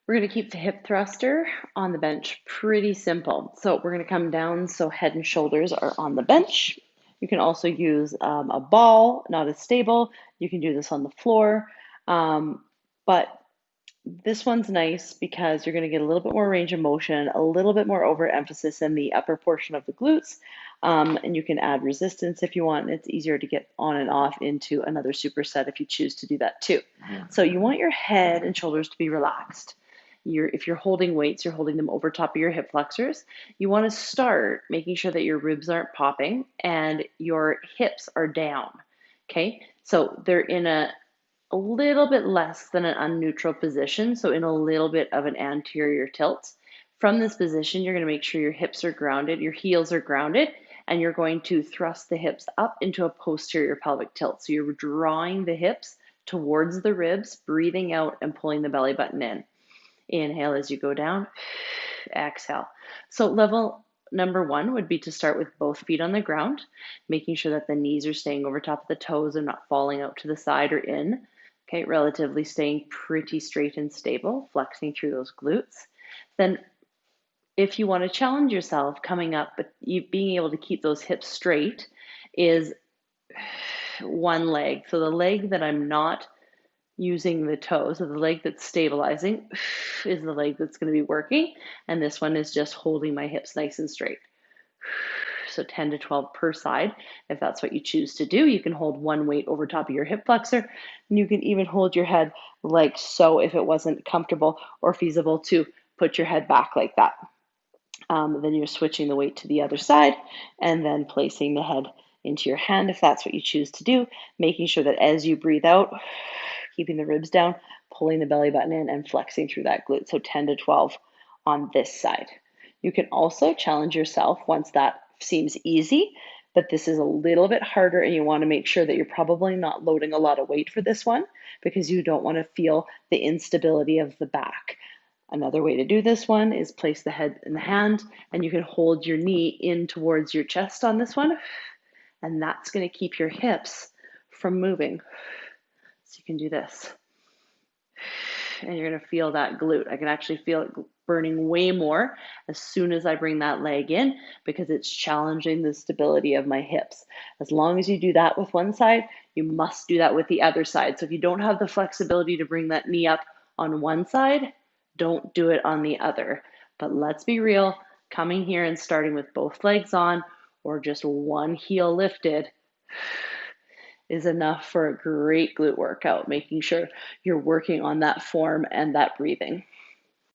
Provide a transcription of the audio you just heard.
We're going to keep the hip thruster on the bench pretty simple. So we're going to come down so head and shoulders are on the bench. You can also use a ball, not as stable. You can do this on the floor. But this one's nice because you're going to get a little bit more range of motion, a little bit more overemphasis in the upper portion of the glutes, and you can add resistance if you want. It's easier to get on and off into another superset if you choose to do that too. So you want your head and shoulders to be relaxed. If you're holding weights, you're holding them over top of your hip flexors. You want to start making sure that your ribs aren't popping and your hips are down. Okay, so they're in a little bit less than an unneutral position, so in a little bit of an anterior tilt. From this position, you're going to make sure your hips are grounded, your heels are grounded, and you're going to thrust the hips up into a posterior pelvic tilt. So you're drawing the hips towards the ribs, breathing out and pulling the belly button in. Inhale as you go down, exhale. So level number one would be to start with both feet on the ground, making sure that the knees are staying over top of the toes and not falling out to the side or in. Okay, relatively staying pretty straight and stable, flexing through those glutes. Then if you want to challenge yourself coming up, but being able to keep those hips straight is one leg. So the leg that I'm not using the toe, so the leg that's stabilizing is the leg that's going to be working, and this one is just holding my hips nice and straight. So 10 to 12 per side. If that's what you choose to do, you can hold one weight over top of your hip flexor, and you can even hold your head like so if it wasn't comfortable or feasible to put your head back like that. Then you're switching the weight to the other side and then placing the head into your hand if that's what you choose to do, making sure that as you breathe out, keeping the ribs down, pulling the belly button in and flexing through that glute. So 10 to 12 on this side. You can also challenge yourself once that seems easy, but this is a little bit harder and you want to make sure that you're probably not loading a lot of weight for this one because you don't want to feel the instability of the back. Another way to do this one is place the head in the hand and you can hold your knee in towards your chest on this one. And that's going to keep your hips from moving. So you can do this. And you're going to feel that glute. I can actually feel it burning way more as soon as I bring that leg in because it's challenging the stability of my hips. As long as you do that with one side, you must do that with the other side. So if you don't have the flexibility to bring that knee up on one side, don't do it on the other. But let's be real, coming here and starting with both legs on or just one heel lifted is enough for a great glute workout, making sure you're working on that form and that breathing.